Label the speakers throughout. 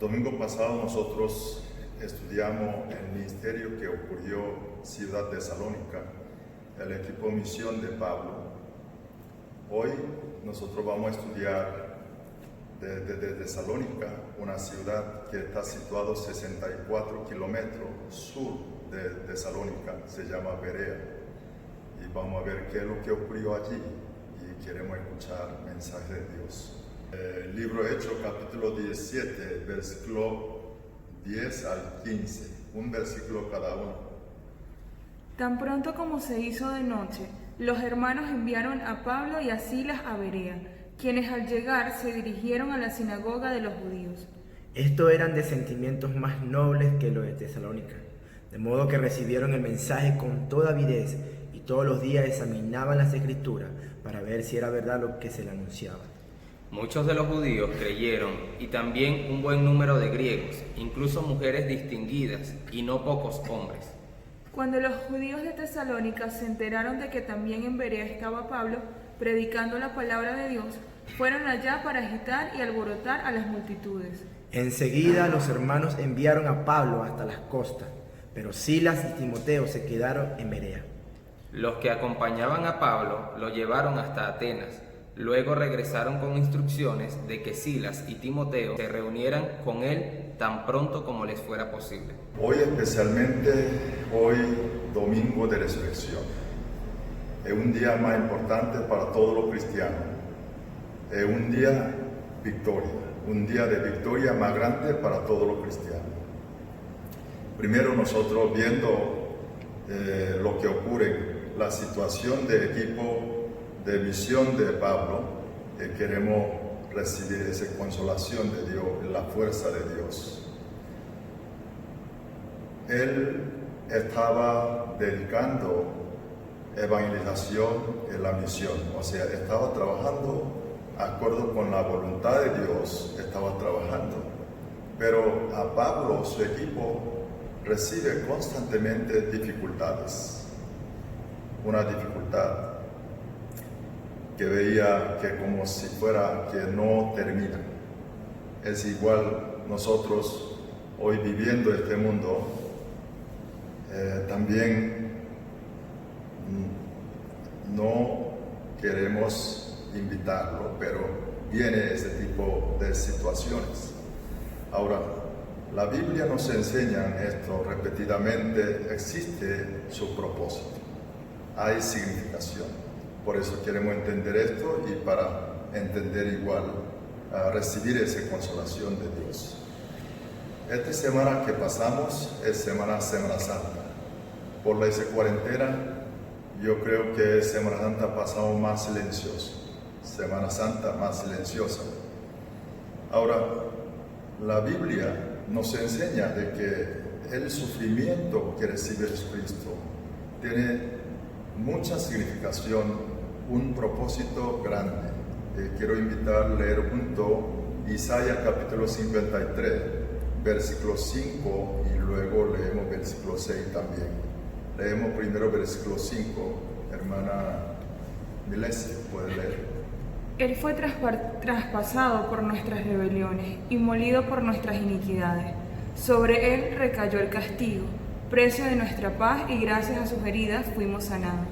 Speaker 1: Domingo pasado nosotros estudiamos el ministerio que ocurrió en Ciudad de Tesalónica, el equipo misión de Pablo. Hoy nosotros vamos a estudiar desde Tesalónica, una ciudad que está situada 64 kilómetros sur de Tesalónica, se llama Berea. Y vamos a ver qué es lo que ocurrió allí y queremos escuchar el mensaje de Dios. El libro Hechos, capítulo 17, versículo 10 al 15, un versículo cada uno.
Speaker 2: Tan pronto como se hizo de noche, los hermanos enviaron a Pablo y a Silas a Berea, quienes al llegar se dirigieron a la sinagoga de los judíos.
Speaker 3: Estos eran de sentimientos más nobles que los de Tesalónica, de modo que recibieron el mensaje con toda avidez y todos los días examinaban las escrituras para ver si era verdad lo que se le anunciaba.
Speaker 4: Muchos de los judíos creyeron y también un buen número de griegos, incluso mujeres distinguidas y no pocos hombres.
Speaker 2: Cuando los judíos de Tesalónica se enteraron de que también en Berea estaba Pablo, predicando la palabra de Dios, fueron allá para agitar y alborotar a las multitudes.
Speaker 3: Enseguida los hermanos enviaron a Pablo hasta las costas, pero Silas y Timoteo se quedaron en Berea.
Speaker 4: Los que acompañaban a Pablo lo llevaron hasta Atenas. Luego regresaron con instrucciones de que Silas y Timoteo se reunieran con él tan pronto como les fuera posible.
Speaker 1: Hoy especialmente, hoy domingo de resurrección, es un día más importante para todos los cristianos. Es un día de victoria más grande para todos los cristianos. Primero nosotros viendo lo que ocurre, la situación del equipo de misión de Pablo, queremos recibir esa consolación de Dios, la fuerza de Dios. Él estaba dedicando evangelización en la misión, o sea, estaba trabajando de acuerdo con la voluntad de Dios, estaba trabajando. Pero a Pablo, su equipo, recibe constantemente dificultades. Una dificultad que veía que como si fuera que no termina. Es igual nosotros hoy viviendo este mundo, también no queremos invitarlo, pero viene ese tipo de situaciones. Ahora, la Biblia nos enseña esto repetidamente, existe su propósito, hay significación. Por eso queremos entender esto y para entender igual, recibir esa consolación de Dios. Esta semana que pasamos es Semana Santa. Por la cuarentena, yo creo que Semana Santa pasamos más silencioso. Semana Santa más silenciosa. Ahora, la Biblia nos enseña de que el sufrimiento que recibe Jesucristo tiene mucha significación, un propósito grande. Quiero invitar a leer junto Isaías capítulo 53, versículo 5 y luego leemos versículo 6 también. Leemos primero versículo 5, hermana Milesi, ¿puede leer?
Speaker 2: Él fue traspasado por nuestras rebeliones y molido por nuestras iniquidades. Sobre él recayó el castigo, precio de nuestra paz, y gracias a sus heridas fuimos sanados.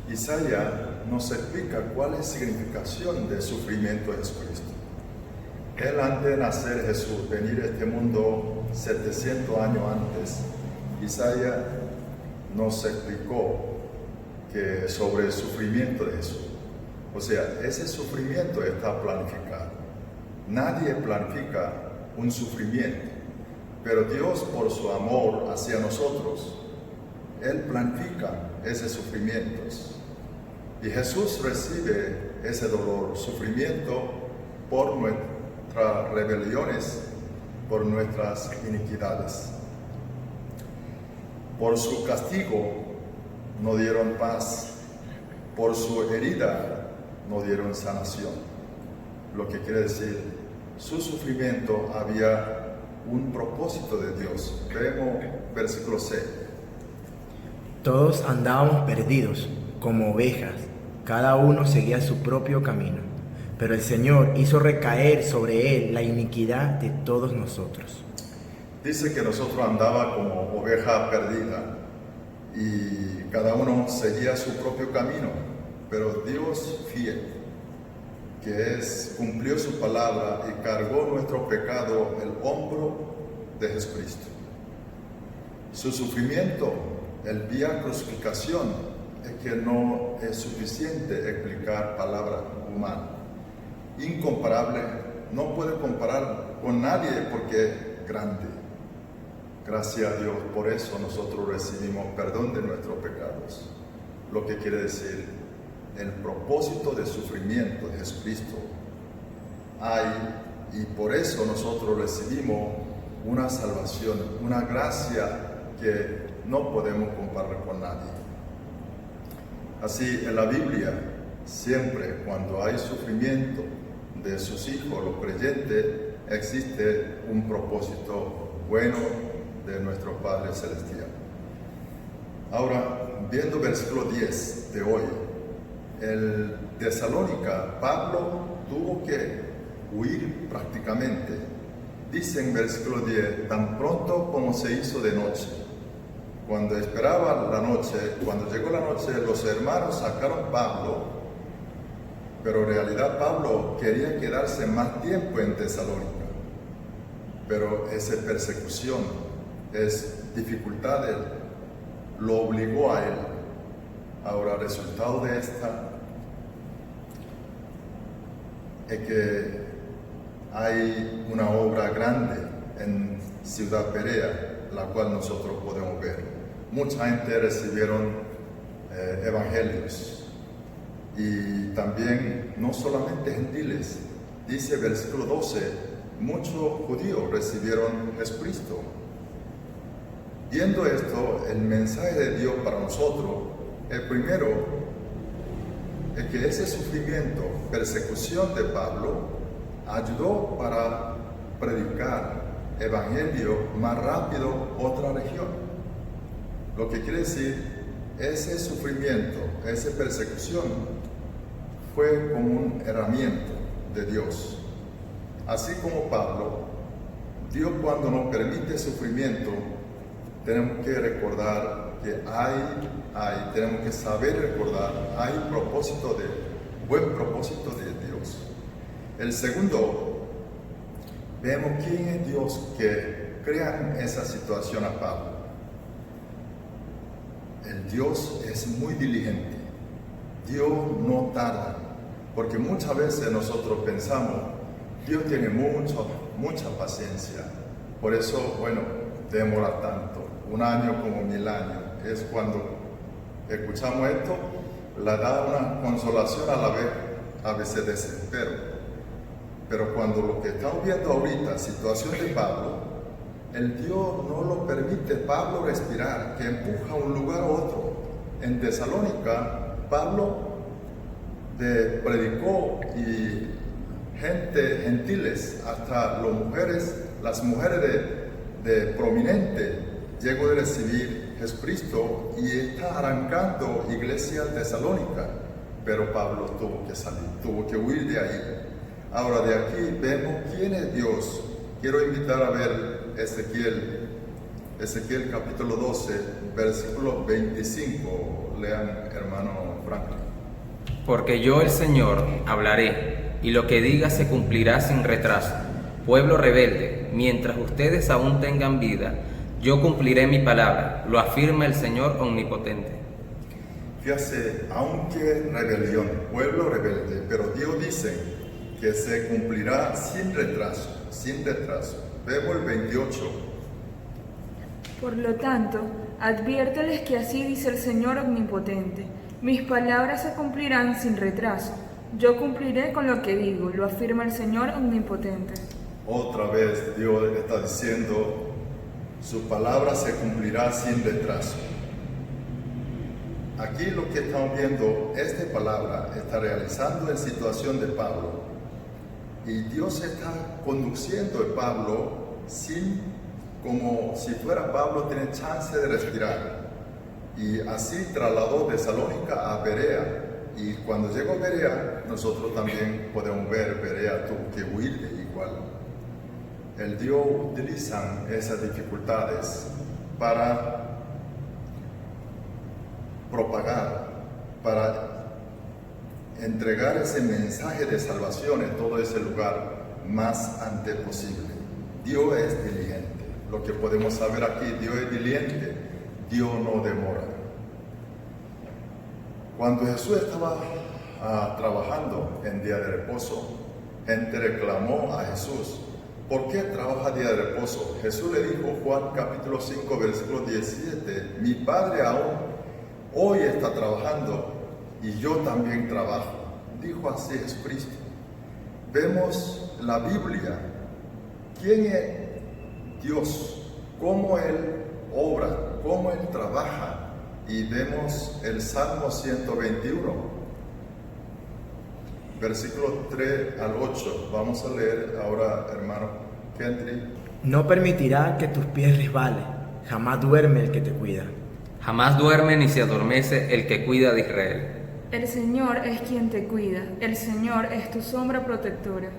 Speaker 1: Isaías nos explica cuál es la significación del sufrimiento de Jesucristo. Él, antes de nacer Jesús, venir a este mundo 700 años antes, Isaías nos explicó que sobre el sufrimiento de Jesús. O sea, ese sufrimiento está planificado. Nadie planifica un sufrimiento, pero Dios, por su amor hacia nosotros, Él planifica esos sufrimientos. Y Jesús recibe ese dolor, sufrimiento por nuestras rebeliones, por nuestras iniquidades. Por su castigo no dieron paz, por su herida no dieron sanación. Lo que quiere decir, su sufrimiento había un propósito de Dios. Vemos versículo 6.
Speaker 3: Todos andábamos perdidos como ovejas, cada uno seguía su propio camino, Pero el Señor hizo recaer sobre él la iniquidad de todos nosotros.
Speaker 1: Dice que nosotros andaba como oveja perdida y cada uno seguía su propio camino, pero Dios fiel, cumplió su palabra y cargó nuestro pecado el hombro de Jesucristo. Su sufrimiento, el vía crucificación, es que no es suficiente explicar palabra humana. Incomparable, no puede comparar con nadie porque es grande. Gracias a Dios, por eso nosotros recibimos perdón de nuestros pecados. Lo que quiere decir, el propósito de sufrimiento de Jesucristo hay, y por eso nosotros recibimos una salvación, una gracia que no podemos comparar con nadie. Así, en la Biblia, siempre cuando hay sufrimiento de sus hijos, los creyentes, existe un propósito bueno de nuestro Padre Celestial. Ahora, viendo versículo 10 de hoy, el Tesalónica, Pablo tuvo que huir prácticamente. Dice en versículo 10, tan pronto como se hizo de noche. Cuando esperaba la noche, cuando llegó la noche, los hermanos sacaron a Pablo, pero en realidad Pablo quería quedarse más tiempo en Tesalónica. Pero esa persecución, dificultades, lo obligó a él. Ahora, el resultado de esta es que hay una obra grande en Ciudad Berea, la cual nosotros podemos ver. Mucha gente recibieron evangelios, y también no solamente gentiles. Dice versículo 12, muchos judíos recibieron Jesucristo. Viendo esto, el mensaje de Dios para nosotros, el primero, es que ese sufrimiento, persecución de Pablo, ayudó para predicar evangelio más rápido a otra región. Lo que quiere decir, ese sufrimiento, esa persecución, fue como un herramienta de Dios. Así como Pablo, Dios cuando nos permite sufrimiento, tenemos que recordar que tenemos que saber recordar, hay buen propósito de Dios. El segundo, vemos quién es Dios que crea esa situación a Pablo. El Dios es muy diligente. Dios no tarda, porque muchas veces nosotros pensamos, Dios tiene mucha paciencia, por eso, demora tanto, 1 año como 1000 años. Es cuando escuchamos esto, le da una consolación a la vez, a veces desespero. Pero cuando lo que estamos viendo ahorita, situación de Pablo, el Dios no lo permite Pablo respirar, que empuja a un lugar a otro. En Tesalónica, Pablo predicó y gentiles, hasta las mujeres de prominentes, llegó a recibir Jesucristo y está arrancando iglesia Tesalónica. Pero Pablo tuvo que salir, tuvo que huir de ahí. Ahora de aquí vemos quién es Dios. Quiero invitar a ver Ezequiel capítulo 12, versículo 25. Lean, hermano Franklin.
Speaker 4: Porque yo, el Señor, hablaré, y lo que diga se cumplirá sin retraso. Pueblo rebelde, mientras ustedes aún tengan vida, yo cumpliré mi palabra, lo afirma el Señor omnipotente.
Speaker 1: Fíjate, aunque rebelión, pueblo rebelde, pero Dios dice que se cumplirá sin retraso. Vemos el 28.
Speaker 2: Por lo tanto, adviérteles que así dice el Señor omnipotente: mis palabras se cumplirán sin retraso. Yo cumpliré con lo que digo, lo afirma el Señor omnipotente. Otra vez Dios está diciendo, su palabra se cumplirá sin retraso. Aquí lo que estamos viendo, esta palabra está realizando en situación de Pablo. Y Dios está conduciendo a Pablo como si fuera Pablo tiene chance de respirar. Y así trasladó de Tesalónica a Berea. Y cuando llegó a Berea,
Speaker 1: nosotros también podemos ver, Berea tuvo que huir igual. El Dios utiliza esas dificultades para propagar, para entregar ese mensaje de salvación en todo ese lugar más antes posible. Dios es diligente. Lo que podemos saber aquí, Dios es diligente, Dios no demora. Cuando Jesús estaba trabajando en día de reposo, gente reclamó a Jesús: ¿por qué trabaja día de reposo? Jesús le dijo, Juan capítulo 5, versículo 17, mi Padre aún hoy está trabajando y yo también trabajo. Dijo así Jesucristo. Vemos la Biblia, quién es Dios, cómo Él obra, cómo Él trabaja, y vemos el Salmo 121, versículos 3 al 8. Vamos a leer ahora, hermano Kendrick.
Speaker 3: No permitirá que tus pies resbalen, jamás duerme el que te cuida.
Speaker 4: Jamás duerme ni se adormece el que cuida de Israel.
Speaker 2: El Señor es quien te cuida, el Señor es tu sombra protectora.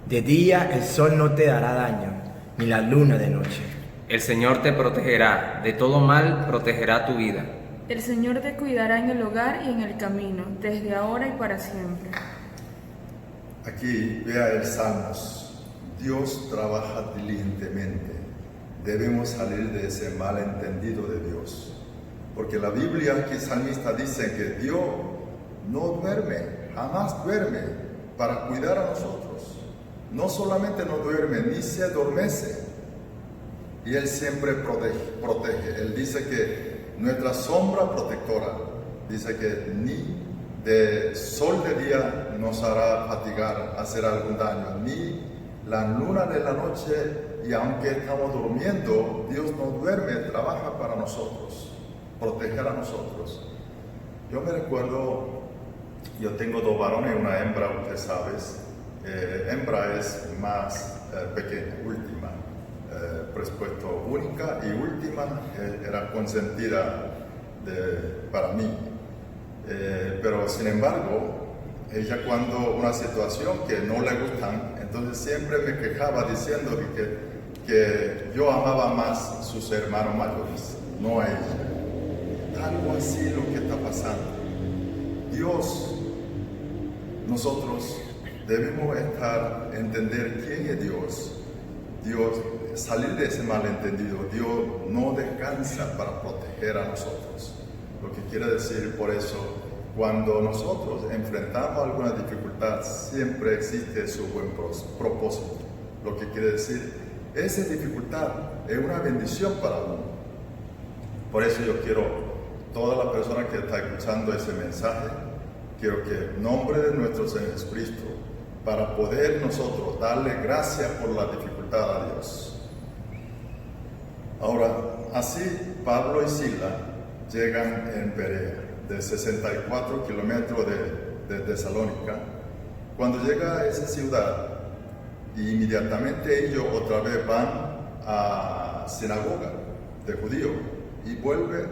Speaker 3: De día el sol no te dará daño, ni la luna de noche.
Speaker 4: El Señor te protegerá, de todo mal protegerá tu vida.
Speaker 2: El Señor te cuidará en el hogar y en el camino, desde ahora y para siempre.
Speaker 1: Aquí vea el Salmos. Dios trabaja diligentemente. Debemos salir de ese malentendido de Dios. Porque la Biblia, aquí el salmista dice que Dios no duerme, jamás duerme para cuidar a nosotros. No solamente no duerme, ni se adormece. Y Él siempre protege. Él dice que nuestra sombra protectora, dice que ni de sol de día nos hará fatigar, hacer algún daño, ni la luna de la noche, y aunque estamos durmiendo, Dios no duerme, trabaja para nosotros, proteger a nosotros. Yo me recuerdo, yo tengo 2 varones y una hembra, usted sabe. Hembra es más pequeña, última, presupuesto única y última, era consentida para mí. Pero sin embargo, ella cuando una situación que no le gustan, entonces siempre me quejaba diciendo que yo amaba más a sus hermanos mayores, no a ella. Algo así lo que está pasando. Dios, nosotros debemos entender quién es Dios. Dios, salir de ese malentendido. Dios no descansa para proteger a nosotros. Lo que quiere decir, por eso, cuando nosotros enfrentamos alguna dificultad, siempre existe su buen propósito. Lo que quiere decir, esa dificultad es una bendición para uno. Por eso yo quiero, toda la persona que está escuchando ese mensaje, quiero que en nombre de nuestro Señor Jesucristo, para poder nosotros darle gracias por la dificultad a Dios. Ahora, así Pablo y Sila llegan en Berea, de 64 kilómetros de Tesalónica. Cuando llega a esa ciudad, inmediatamente ellos otra vez van a sinagoga de judíos y vuelven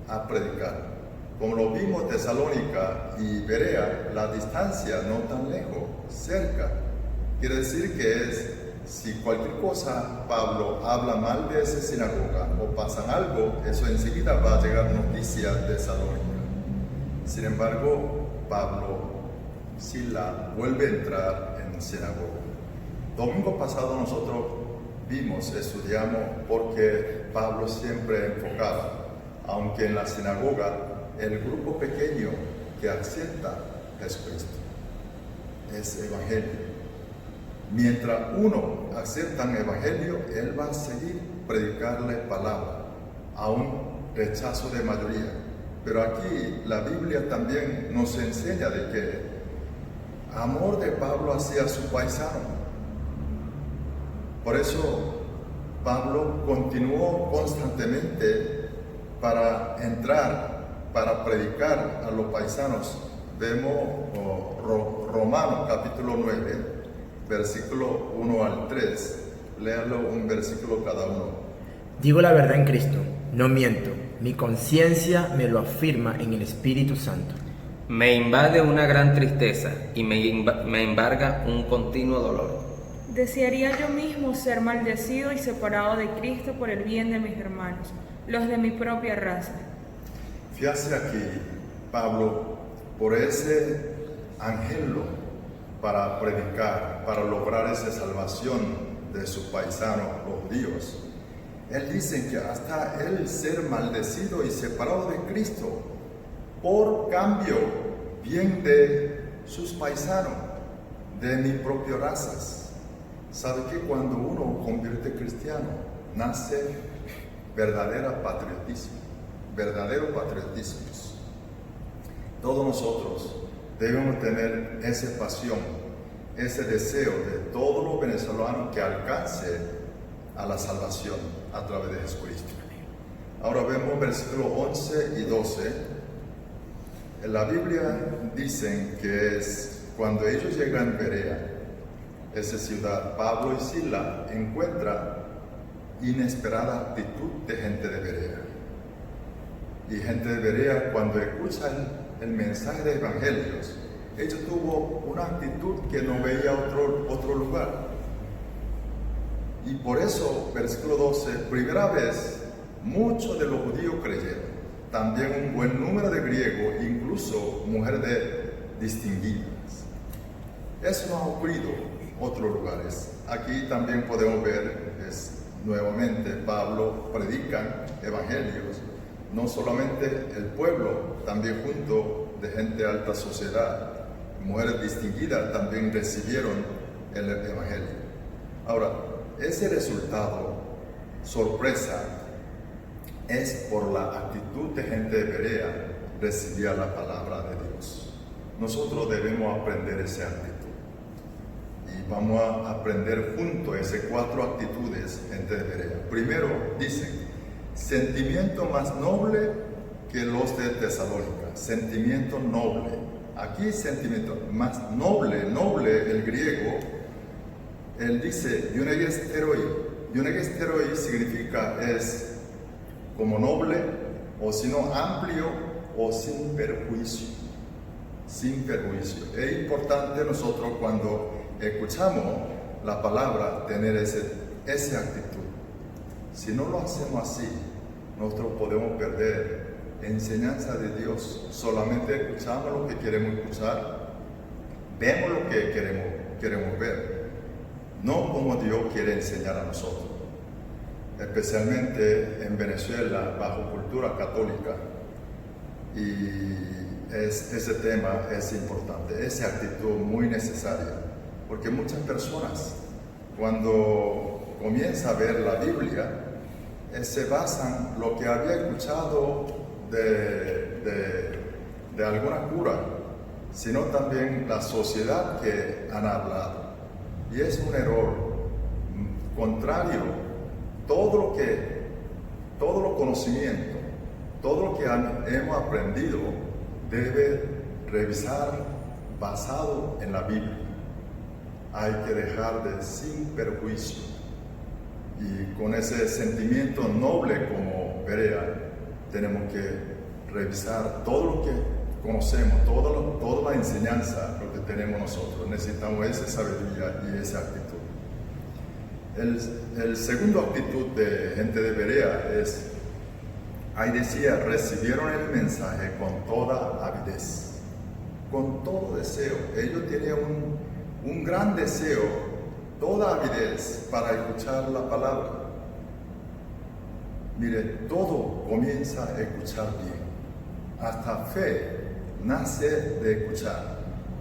Speaker 1: a predicar. Como lo vimos, Tesalónica y Berea, la distancia no tan lejos, cerca. Quiere decir que si cualquier cosa Pablo habla mal de esa sinagoga o pasa algo, eso enseguida va a llegar noticias de Tesalónica. Sin embargo, Pablo, Sila, vuelve a entrar en la sinagoga. Domingo pasado nosotros estudiamos porque Pablo siempre enfocaba, aunque en la sinagoga, el grupo pequeño que acepta a Jesucristo es evangelio. Mientras uno acepta el evangelio, él va a seguir predicarle palabra, a un rechazo de mayoría. Pero aquí la Biblia también nos enseña de que amor de Pablo hacia su paisano. Por eso Pablo continuó constantemente para entrar, para predicar a los paisanos. Vemos Romanos capítulo 9, versículo 1 al 3. Léalo un versículo cada uno.
Speaker 3: Digo la verdad en Cristo, no miento. Mi conciencia me lo afirma en el Espíritu Santo.
Speaker 4: Me invade una gran tristeza y me embarga un continuo dolor.
Speaker 2: Desearía yo mismo ser maldecido y separado de Cristo por el bien de mis hermanos, los de mi propia raza.
Speaker 1: Fíjate aquí, Pablo, por ese angelo para predicar, para lograr esa salvación de sus paisanos, los judíos. Él dice que hasta él ser maldecido y separado de Cristo por cambio bien de sus paisanos, de mi propia raza. ¿Sabe que cuando uno convierte cristiano, nace verdadero patriotismo? Todos nosotros debemos tener esa pasión, ese deseo de todos los venezolanos que alcance a la salvación a través de Jesucristo. Ahora vemos versículos 11 y 12. En la Biblia dicen que es cuando ellos llegan a Berea, esa ciudad, Pablo y Silas encuentran inesperada actitud de gente de Berea. Y gente de Berea, cuando escuchan el mensaje de evangelios, ellos tuvo una actitud que no veía otro lugar. Y por eso, versículo 12, primera vez, muchos de los judíos creyeron. También un buen número de griegos, incluso mujeres distinguidas. Eso no ha ocurrido en otros lugares. Aquí también podemos ver, nuevamente, Pablo predica evangelios, no solamente el pueblo, también junto de gente de alta sociedad, mujeres distinguidas también recibieron el evangelio. Ahora, ese resultado, sorpresa, es por la actitud de gente de Berea recibir la palabra de Dios. Nosotros debemos aprender esa actitud. Y vamos a aprender juntos esas 4 actitudes, gente de Berea. Primero, dicen, sentimiento más noble que los de Tesalónica. Sentimiento noble. Aquí sentimiento más noble, el griego, él dice, eunegesteroi significa es como noble, o sino amplio, o sin perjuicio. Sin perjuicio. Es importante nosotros cuando escuchamos la palabra tener esa actitud. Si no lo hacemos así, nosotros podemos perder enseñanza de Dios. Solamente escuchamos lo que queremos escuchar, vemos lo que queremos ver, no como Dios quiere enseñar a nosotros. Especialmente en Venezuela, bajo cultura católica, y ese tema es importante, esa actitud muy necesaria, porque muchas personas cuando comienzan a ver la Biblia se basan en lo que había escuchado de alguna cura, sino también la sociedad que han hablado, y es un error contrario. Todo lo conocimiento, todo lo que hemos aprendido debe revisar basado en la Biblia. Hay que dejar de sin perjuicio. Y con ese sentimiento noble como Berea, tenemos que revisar todo lo que conocemos, toda la enseñanza, lo que tenemos nosotros. Necesitamos esa sabiduría y esa actitud. El segundo actitud de gente de Berea es, ahí decía, recibieron el mensaje con toda avidez, con todo deseo. Ellos tenían un gran deseo, toda avidez para escuchar la palabra. Mire, todo comienza a escuchar bien. Hasta fe nace de escuchar.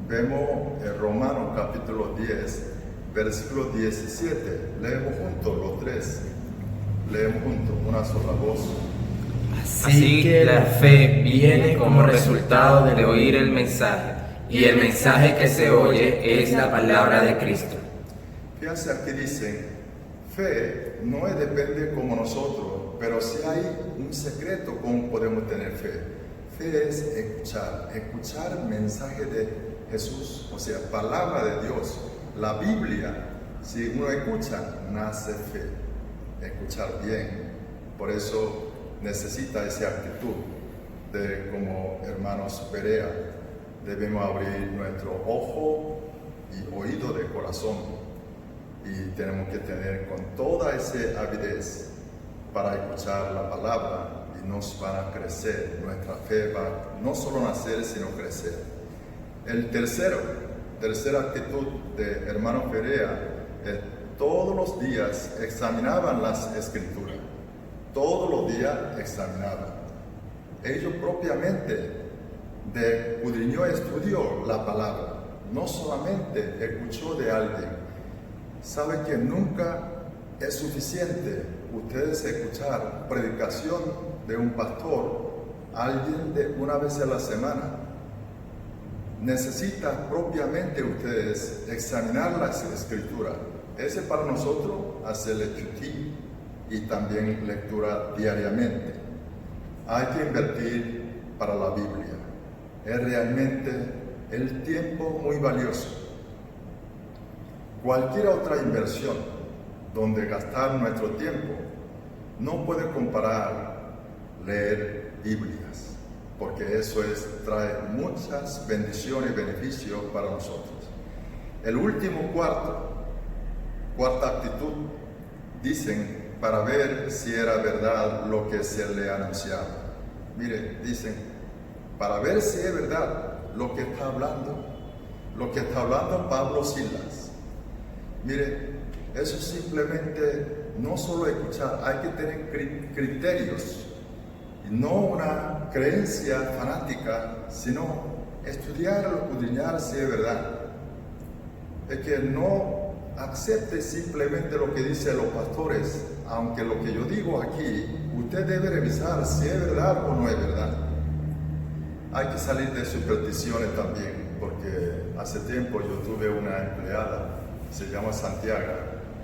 Speaker 1: Vemos en Romanos capítulo 10, versículo 17, leemos juntos los 3, leemos juntos, una sola voz.
Speaker 4: Así que la fe viene como resultado de oír el mensaje, y el mensaje que se oye es la palabra de Cristo.
Speaker 1: Fíjense aquí dicen, fe no depende como nosotros, pero sí hay un secreto cómo podemos tener fe. Fe es escuchar el mensaje de Jesús, o sea, palabra de Dios. La Biblia, si uno escucha, nace fe, escuchar bien. Por eso necesita esa actitud de como hermanos Berea. debemos abrir nuestro ojo y oído de corazón y tenemos que tener con toda esa avidez para escuchar la palabra y nos van a crecer, nuestra fe va no solo nacer sino crecer. El tercera actitud de hermano Berea es todos los días examinaban las escrituras, todos los días examinaban. Ellos propiamente escudriñó y estudió la palabra, no solamente escuchó de alguien. Sabe que nunca es suficiente ustedes escuchar predicación de un pastor, alguien de una vez a la semana. Necesitan propiamente ustedes examinar las escrituras. Ese para nosotros hacerle chutí y también lectura diariamente. Hay que invertir para la Biblia. Es realmente el tiempo muy valioso. Cualquier otra inversión donde gastar nuestro tiempo no puede comparar leer Biblias, porque eso trae muchas bendiciones y beneficios para nosotros. El último cuarta actitud, dicen, para ver si era verdad lo que se le anunciaba. Mire, dicen, para ver si es verdad lo que está hablando Pablo Silas. Mire, eso simplemente no solo escuchar, hay que tener criterios, y no una creencia fanática, sino estudiar o escudriñar si es verdad. Es que no acepte simplemente lo que dicen los pastores, aunque lo que yo digo aquí, usted debe revisar si es verdad o no es verdad. Hay que salir de supersticiones también, porque hace tiempo yo tuve una empleada, se llama Santiago,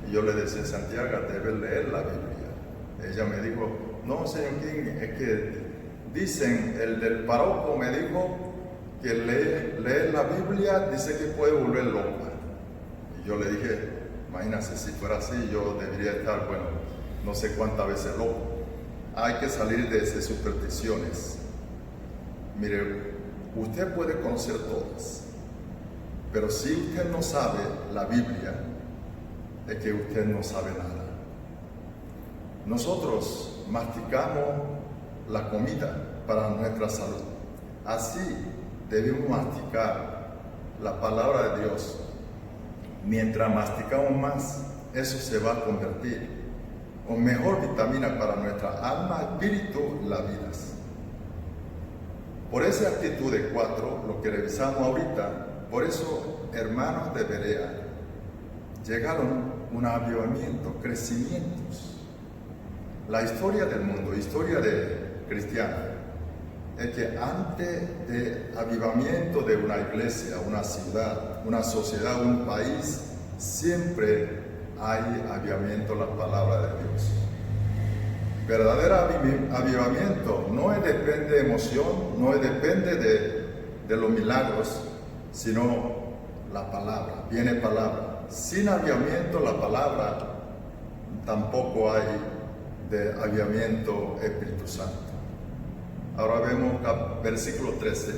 Speaker 1: y yo le decía, Santiago, debes leer la Biblia. Ella me dijo, no, señor King, es que dicen, el del párroco me dijo que leer la Biblia dice que puede volver loca. Y yo le dije, imagínate, si fuera así, yo debería estar, bueno, no sé cuántas veces loco. Hay que salir de esas supersticiones. Mire, usted puede conocer todas, pero si usted no sabe la Biblia, es que usted no sabe nada. Nosotros masticamos la comida para nuestra salud. Así debemos masticar la palabra de Dios. Mientras masticamos más, eso se va a convertir en mejor vitamina para nuestra alma, espíritu y la vida. Por esa actitud de 4, lo que revisamos ahorita, por eso, hermanos de Berea, llegaron un avivamiento, crecimientos. La historia del mundo, historia de cristiana, es que antes del avivamiento de una iglesia, una ciudad, una sociedad, un país, siempre hay avivamiento en la palabra de Dios. Verdadero avivamiento no depende de emoción, no depende de los milagros, sino la palabra, viene palabra. Sin avivamiento la palabra, tampoco hay de avivamiento Espíritu Santo. Ahora vemos versículo 13.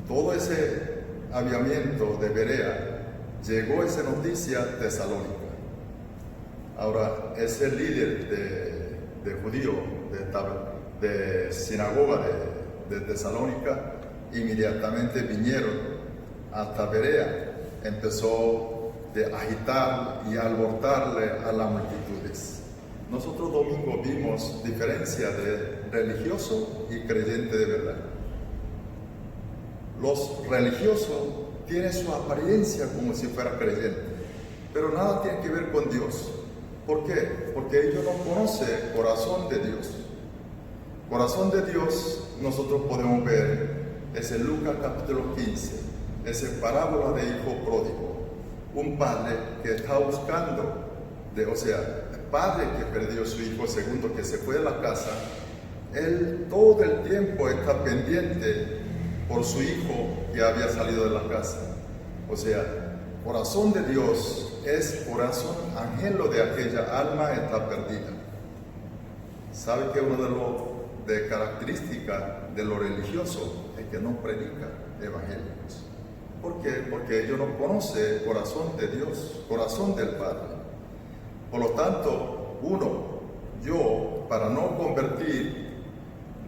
Speaker 1: Todo ese avivamiento de Berea, llegó esa noticia a Tesalónica. Ahora, ese líder de judío, de sinagoga de Tesalónica, inmediatamente vinieron hasta Berea, empezó a agitar y alborotarle a las multitudes. Nosotros domingo vimos diferencia de religioso y creyente de verdad. Los religiosos tienen su apariencia como si fuera creyente, pero nada tiene que ver con Dios. ¿Por qué? Porque ellos no conocen el corazón de Dios. Corazón de Dios nosotros podemos ver, es en Lucas capítulo 15, es en parábola de hijo pródigo. Un padre que está buscando, el padre que perdió a su hijo segundo, que se fue de la casa, él todo el tiempo está pendiente por su hijo que había salido de la casa. Corazón de Dios es corazón angelo de aquella alma está perdida. ¿Sabe que uno de característica de lo religioso es que no predica evangelios. ¿Por qué? Porque ellos no conocen el corazón de Dios, corazón del Padre. Por lo tanto, yo, para no convertir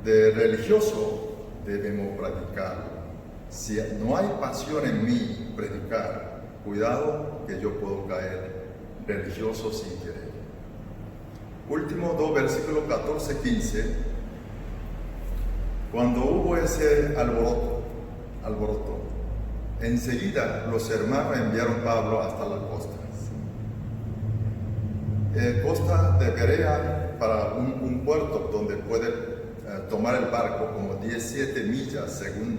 Speaker 1: de religioso, debemos predicarlo. Si no hay pasión en mí predicar, cuidado que yo puedo caer religioso sin querer. Últimos 2 versículos 14-15. Cuando hubo ese alboroto, enseguida los hermanos enviaron a Pablo hasta las costas. Costa de Berea, para un puerto donde puede tomar el barco como 17 millas según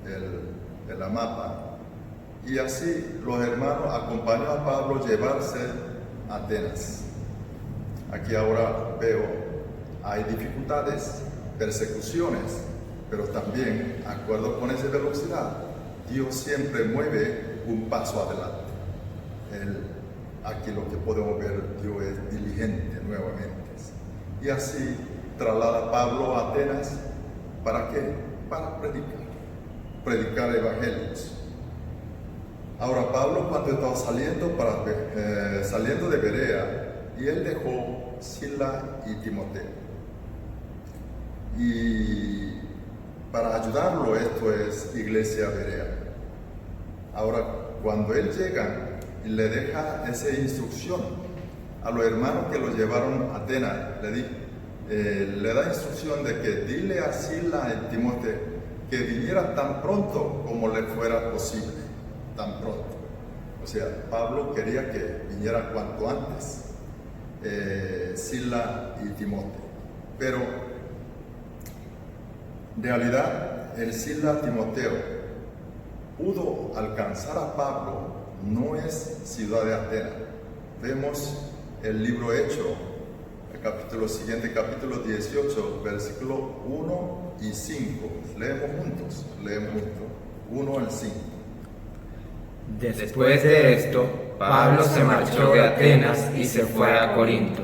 Speaker 1: el mapa. Y así los hermanos acompañaron a Pablo a llevarse a Atenas. Aquí ahora veo, hay dificultades, persecuciones, pero también, de acuerdo con esa velocidad, Dios siempre mueve un paso adelante. Aquí lo que podemos ver, Dios es diligente nuevamente. Y así traslada a Pablo a Atenas. ¿Para qué? Para predicar evangelios. Ahora Pablo, cuando estaba saliendo de Berea, y él dejó Sila y Timoteo. Y para ayudarlo, esto es Iglesia Berea. Ahora, cuando él llega y le deja esa instrucción a los hermanos que lo llevaron a Atenas, le da instrucción de que dile a Sila y Timoteo que viniera tan pronto como le fuera posible, tan pronto. O sea, Pablo quería que viniera cuanto antes Sila y Timoteo, pero en realidad el Sila y Timoteo pudo alcanzar a Pablo no es ciudad de Atenas. Vemos el libro Hecho, el capítulo siguiente, capítulo 18, versículo 1 y 5. Leemos juntos, 1 al 5.
Speaker 4: Después de esto, Pablo se marchó de Atenas y se fue a Corinto.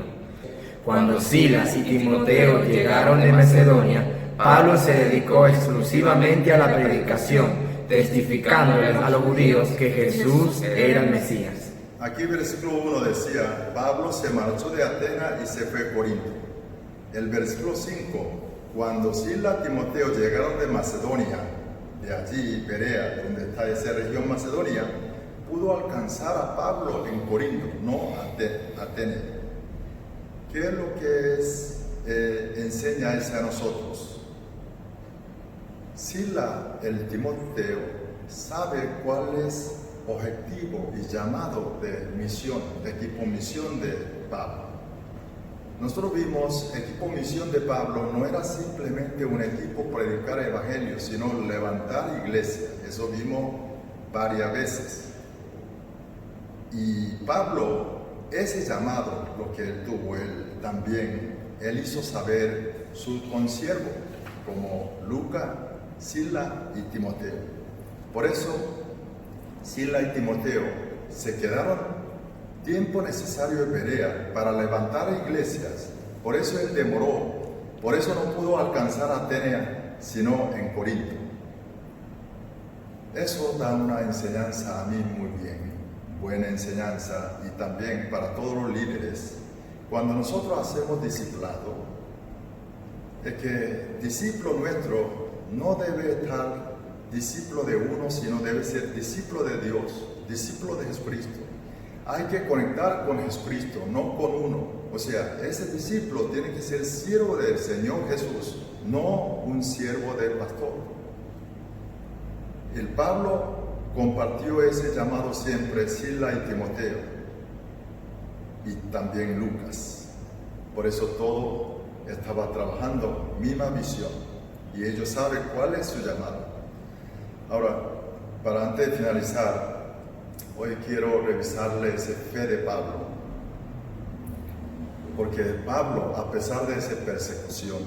Speaker 3: Cuando Silas y Timoteo llegaron de Macedonia, Pablo se dedicó exclusivamente a la predicación, testificándoles a los judíos que Jesús era el Mesías.
Speaker 1: Aquí versículo 1 decía, Pablo se marchó de Atenas y se fue a Corinto. El versículo 5, cuando Silas y Timoteo llegaron de Macedonia, de allí, Berea, donde está esa región Macedonia, pudo alcanzar a Pablo en Corinto, no Atenas. ¿Qué es lo que enseña eso a nosotros? Sila, el Timoteo, sabe cuál es objetivo y llamado de misión, de equipo misión de Pablo. Nosotros vimos equipo misión de Pablo no era simplemente un equipo predicar evangelio, sino levantar iglesia. Eso vimos varias veces. Y Pablo, ese llamado, lo que él tuvo, él hizo saber su consiervo, como Lucas, Sila y Timoteo. Por eso, Sila y Timoteo se quedaron tiempo necesario en Berea para levantar iglesias. Por eso él demoró, por eso no pudo alcanzar a Atenas, sino en Corinto. Eso da una enseñanza a mí muy bien, buena enseñanza, y también para todos los líderes. Cuando nosotros hacemos discipulado, es que discípulo nuestro no debe estar discípulo de uno, sino debe ser discípulo de Dios, discípulo de Jesucristo. Hay que conectar con Jesucristo, no con uno. O sea, ese discípulo tiene que ser siervo del Señor Jesús, no un siervo del pastor. El Pablo compartió ese llamado siempre, Sila y Timoteo, y también Lucas. Por eso todo estaba trabajando misma visión, y ellos saben cuál es su llamado. Ahora, para antes de finalizar, hoy quiero revisarles la fe de Pablo, porque Pablo, a pesar de esa persecución,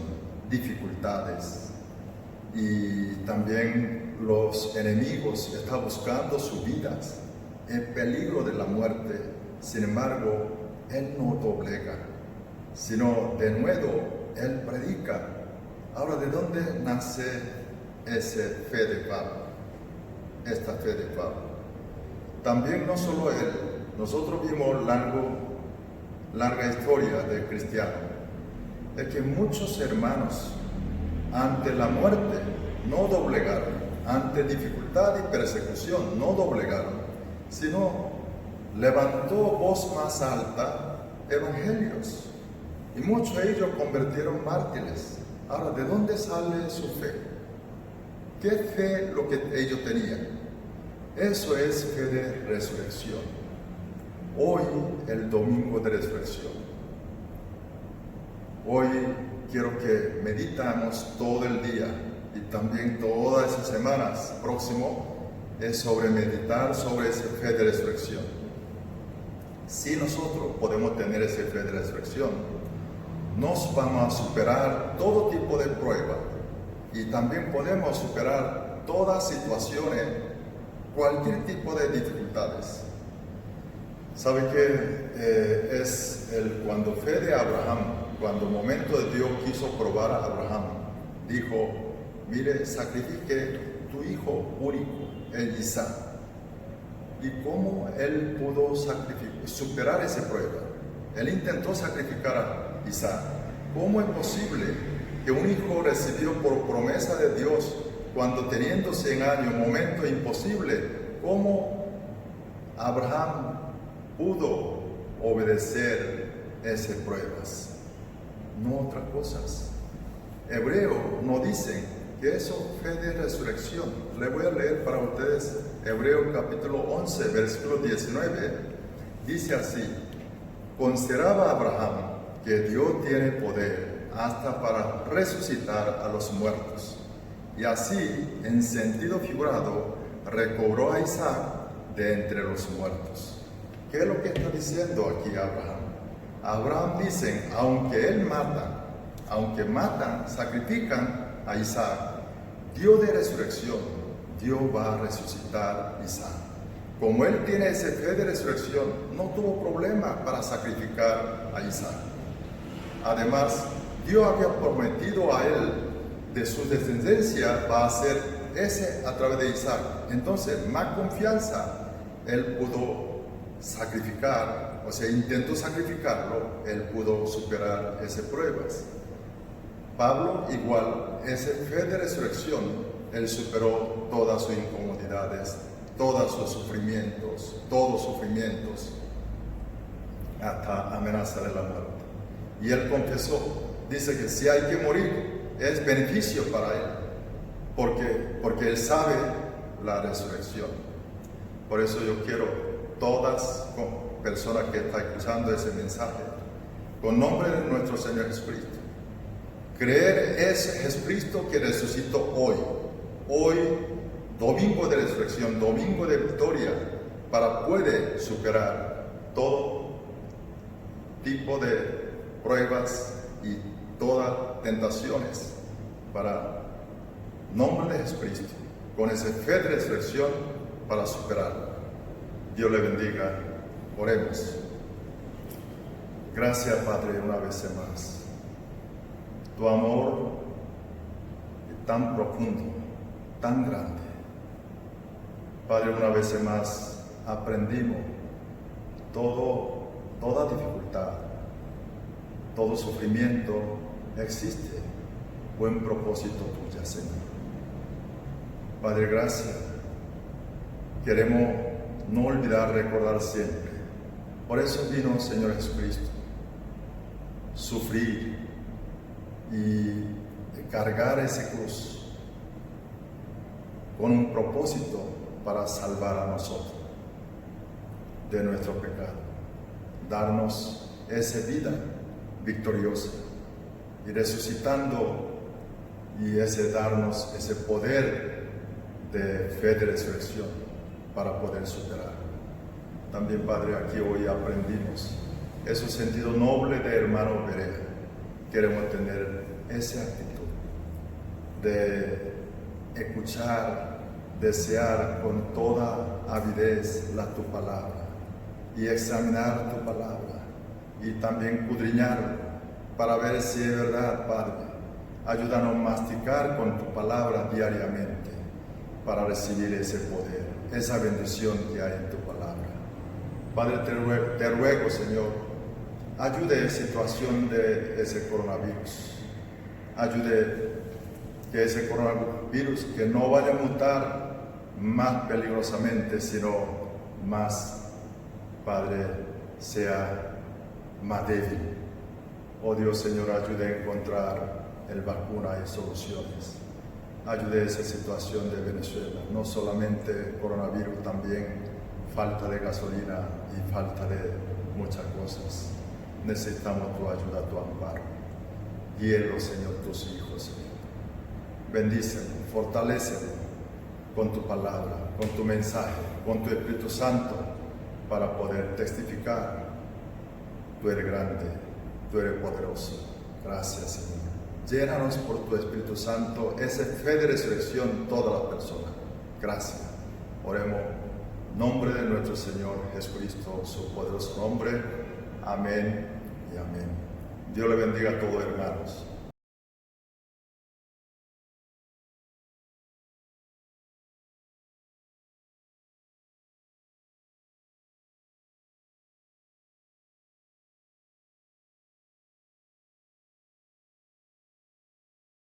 Speaker 1: dificultades, y también los enemigos están buscando sus vidas, en peligro de la muerte, sin embargo, él no doblega, sino de nuevo, él predica Ahora, ¿de dónde nace esa fe de Pablo? Esta fe de Pablo. También no solo él, nosotros vimos larga historia de cristianos, de que muchos hermanos ante la muerte no doblegaron, ante dificultad y persecución no doblegaron, sino levantó voz más alta evangelios, y muchos de ellos convirtieron mártires. Ahora, ¿de dónde sale su fe? ¿Qué fe lo que ellos tenían? Eso es fe de resurrección. Hoy, el domingo de resurrección. Hoy quiero que meditamos todo el día y también todas esas semanas próximo es sobre meditar sobre esa fe de resurrección. Si nosotros podemos tener esa fe de resurrección, nos vamos a superar todo tipo de pruebas y también podemos superar todas situaciones, cualquier tipo de dificultades. ¿Sabe qué es cuando fe de Abraham, cuando el momento de Dios quiso probar a Abraham, dijo, mire, sacrifique tu hijo único, el Isaac. ¿Y cómo él pudo superar esa prueba? Él intentó sacrificar a Isaac. ¿Cómo es posible que un hijo recibió por promesa de Dios cuando teniendo 100 años, momento imposible? ¿Cómo Abraham pudo obedecer esas pruebas? No otras cosas. Hebreos nos dicen que eso fue de resurrección. Le voy a leer para ustedes Hebreos capítulo 11, versículo 19. Dice así: consideraba Abraham que Dios tiene poder hasta para resucitar a los muertos. Y así, en sentido figurado, recobró a Isaac de entre los muertos. ¿Qué es lo que está diciendo aquí Abraham? Abraham dice, aunque matan, sacrifican a Isaac, Dios de resurrección, Dios va a resucitar a Isaac. Como él tiene esa fe de resurrección, no tuvo problema para sacrificar a Isaac. Además, Dios había prometido a él de su descendencia va a ser ese a través de Isaac. Entonces, más confianza, él pudo sacrificar, o sea, intentó sacrificarlo, él pudo superar esas pruebas. Pablo igual, esa fe de resurrección, él superó todas sus incomodidades, todos sus sufrimientos, hasta amenaza de la muerte. Y él confesó, dice que si hay que morir, es beneficio para él, porque él sabe la resurrección. Por eso yo quiero todas personas que están escuchando ese mensaje, con nombre de nuestro Señor Jesucristo, creer es Jesucristo que resucitó hoy, domingo de resurrección, domingo de victoria, para poder superar todo tipo de pruebas y todas tentaciones, para nombre de Jesucristo, con esa fe de resurrección para superarlo. Dios le bendiga. Oremos. Gracias, Padre, una vez más. Tu amor es tan profundo, tan grande. Padre, una vez más aprendimos toda dificultad, todo sufrimiento existe. Buen propósito tuyo, Señor. Padre, gracias. Queremos no olvidar, recordar siempre. Por eso vino, Señor Jesucristo, sufrir y cargar ese cruz con un propósito para salvar a nosotros de nuestro pecado, darnos esa vida victoriosa y resucitando y darnos ese poder de fe de resurrección para poder superar. También, Padre, aquí hoy aprendimos ese sentido noble de hermano Berea. Queremos tener esa actitud de escuchar, desear con toda avidez tu palabra y examinar tu palabra y también escudriñarla para ver si es verdad, Padre, Ayúdanos a masticar con tu palabra diariamente para recibir ese poder, esa bendición que hay en tu palabra. Padre, te ruego, Señor, ayude en situación de ese coronavirus. Ayude que ese coronavirus que no vaya a mutar más peligrosamente, sino más, Padre, sea más débil. Oh Dios, Señor, ayude a encontrar el vacuna y soluciones. Ayude a esa situación de Venezuela, no solamente coronavirus, también falta de gasolina y falta de muchas cosas. Necesitamos tu ayuda, tu amparo. Guíelos, Señor, tus hijos, Señor. Bendícelos, fortalécelos con tu palabra, con tu mensaje, con tu Espíritu Santo, para poder testificar. Tú eres grande, tú eres poderoso. Gracias, Señor. Llénanos por tu Espíritu Santo, esa fe de resurrección todas las personas. Gracias. Oremos en nombre de nuestro Señor Jesucristo, su poderoso nombre. Amén y amén. Dios le bendiga a todos, hermanos.